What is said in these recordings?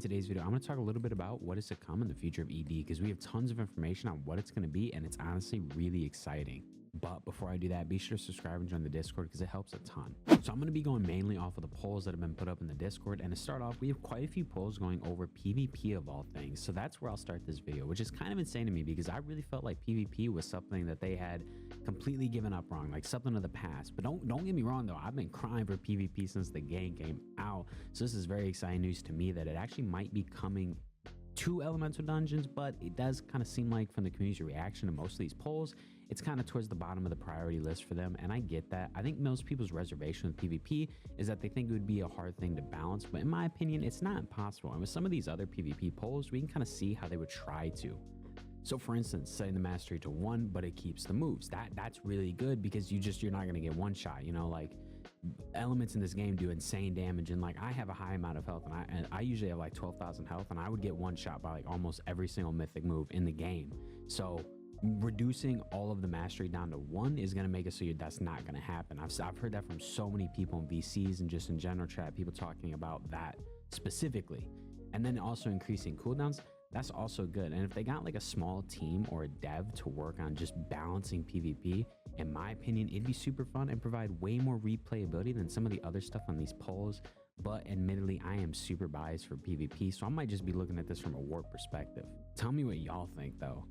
in today's video, I'm going to talk a little bit about what is to come in the future of ED because we have tons of information on what it's going to be, and it's honestly really exciting. But before I do that, be sure to subscribe and join the Discord because it helps a ton. So I'm going to be going mainly off of the polls that have been put up in the Discord. And to start off, we have quite a few polls going over PvP of all things. So that's where I'll start this video, which is kind of insane to me because I really felt like PvP was something that they had completely given up wrong, like something of the past. But don't get me wrong though, I've been crying for PvP since the game came out. So this is very exciting news to me that it actually might be coming to Elemental Dungeons, but it does kind of seem like from the community reaction to most of these polls, it's kind of towards the bottom of the priority list for them, and I get that. I think most people's reservation with PvP is that they think it would be a hard thing to balance, but in my opinion, it's not impossible. And with some of these other PvP polls, we can kind of see how they would try to. So for instance, setting the mastery to 1, but it keeps the moves. That's really good because you're not going to get one shot, you know, like elements in this game do insane damage, and like I have a high amount of health, and I usually have like 12,000 health, and I would get one shot by like almost every single mythic move in the game. So reducing all of the mastery down to 1 is going to make it so that's not going to happen. I've heard that from so many people in VCs and just in general chat, people talking about that specifically. And then also increasing cooldowns, that's also good. And if they got like a small team or a dev to work on just balancing PvP, in my opinion, it'd be super fun and provide way more replayability than some of the other stuff on these polls. But admittedly, I am super biased for PvP, so I might just be looking at this from a warp perspective. Tell me what y'all think though.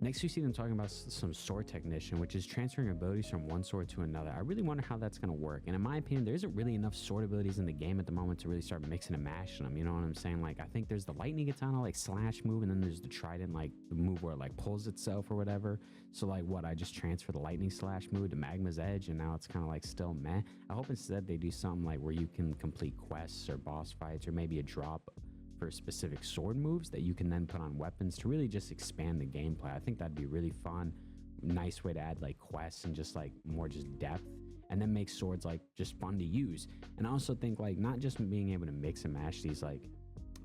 Next, we see them talking about some sword technician, which is transferring abilities from one sword to another. I really wonder how that's going to work. And in my opinion, there isn't really enough sword abilities in the game at the moment to really start mixing and mashing them. You know what I'm saying? Like, I think there's the lightning katana, like slash move, and then there's the trident, like the move where it like pulls itself or whatever. So like what, I just transfer the lightning slash move to Magma's Edge, and now it's kind of like still meh. I hope instead they do something like where you can complete quests or boss fights or maybe a drop for specific sword moves that you can then put on weapons to really just expand the gameplay. I think that'd be really fun, nice way to add like quests and just like more just depth, and then make swords like just fun to use. And I also think like not just being able to mix and match these like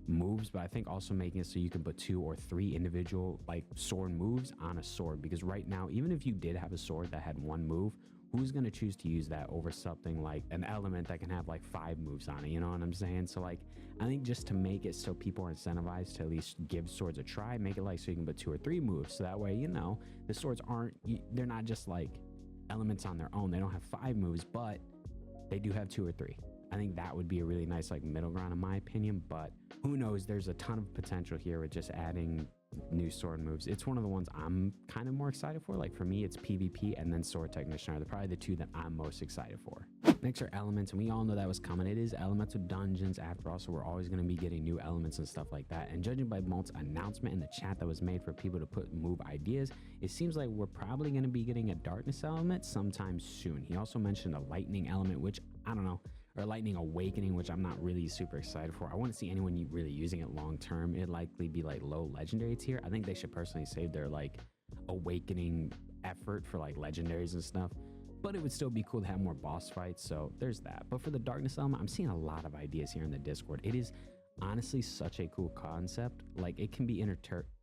moves, but I think also making it so you can put 2 or 3 individual like sword moves on a sword, because right now even if you did have a sword that had 1 move, who's going to choose to use that over something like an element that can have like 5 moves on it? You know what I'm saying? So like, I think just to make it so people are incentivized to at least give swords a try, make it like so you can put 2 or 3 moves. So that way, you know, the swords they're not just like elements on their own. They don't have 5 moves, but they do have 2 or 3. I think that would be a really nice like middle ground in my opinion, but who knows? There's a ton of potential here with just adding new sword moves. It's one of the ones I'm kind of more excited for. Like for me, it's PvP and then sword technician are probably the 2 that I'm most excited for. Next are elements, and we all know that was coming. It is Elemental Dungeons after all, so we're always going to be getting new elements and stuff like that. And judging by Malt's announcement in the chat that was made for people to put move ideas, it seems like we're probably going to be getting a darkness element sometime soon. He also mentioned a lightning element, which I don't know, or lightning awakening, which I'm not really super excited for. I wouldn't see anyone really using it long term. It'd likely be like low legendary tier. I think they should personally save their like awakening effort for like legendaries and stuff, but it would still be cool to have more boss fights. So there's that. But for the darkness element, I'm seeing a lot of ideas here in the Discord. It is honestly such a cool concept. Like it can be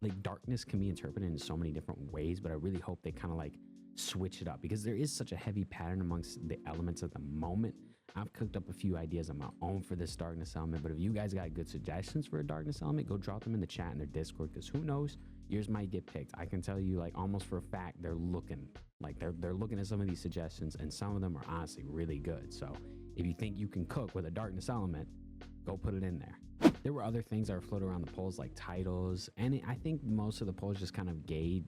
like darkness can be interpreted in so many different ways, but I really hope they kind of like switch it up because there is such a heavy pattern amongst the elements at the moment. I've cooked up a few ideas on my own for this darkness element, but if you guys got good suggestions for a darkness element, go drop them in the chat in their Discord, because who knows, yours might get picked. I can tell you like almost for a fact they're looking at some of these suggestions, and some of them are honestly really good. So if you think you can cook with a darkness element, go put it in there. There were other things that were floated around the polls like titles, and I think most of the polls just kind of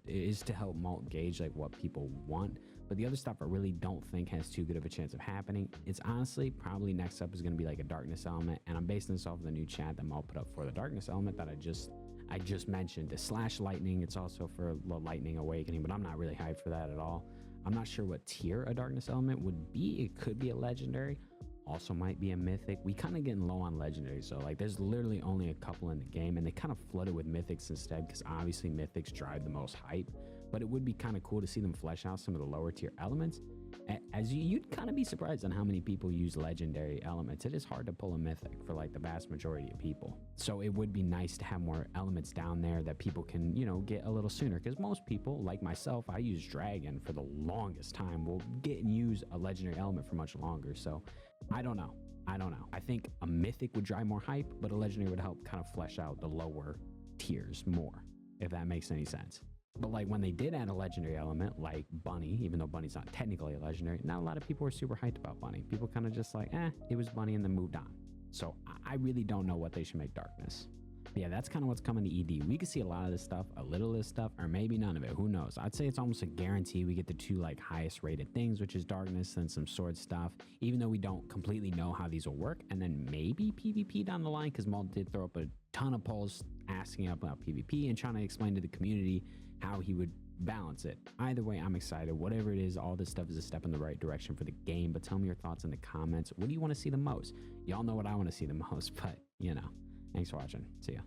is to help Malt gauge like what people want. But the other stuff I really don't think has too good of a chance of happening. It's honestly probably next up is going to be like a darkness element, and I'm basing this off of the new chat that Malt put up for the darkness element that I just mentioned. The slash lightning, it's also for the lightning awakening, but I'm not really hyped for that at all. I'm not sure what tier a darkness element would be. It could be a legendary, also might be a mythic. We kind of getting low on legendary, so like there's literally only a couple in the game, and they kind of flooded with mythics instead because obviously mythics drive the most hype. But it would be kind of cool to see them flesh out some of the lower tier elements. As you'd kind of be surprised on how many people use legendary elements. It is hard to pull a mythic for like the vast majority of people. So it would be nice to have more elements down there that people can, you know, get a little sooner. Because most people, like myself, I use dragon for the longest time, will get and use a legendary element for much longer. So I don't know. I don't know. I think a mythic would drive more hype, but a legendary would help kind of flesh out the lower tiers more, if that makes any sense. But like when they did add a legendary element like Bunny, even though Bunny's not technically a legendary, not a lot of people were super hyped about Bunny. People kind of just like, it was Bunny and then moved on. So I really don't know what they should make Darkness. But yeah, that's kind of what's coming to ED. We could see a lot of this stuff, a little of this stuff, or maybe none of it. Who knows? I'd say it's almost a guarantee we get the two like highest rated things, which is Darkness and some sword stuff, even though we don't completely know how these will work. And then maybe PvP down the line, because Maul did throw up a ton of polls asking about PvP and trying to explain to the community how he would balance it. Either way, I'm excited. Whatever it is, all this stuff is a step in the right direction for the game. But tell me your thoughts in the comments. What do you want to see the most? Y'all know what I want to see the most, but you know. Thanks for watching. See ya.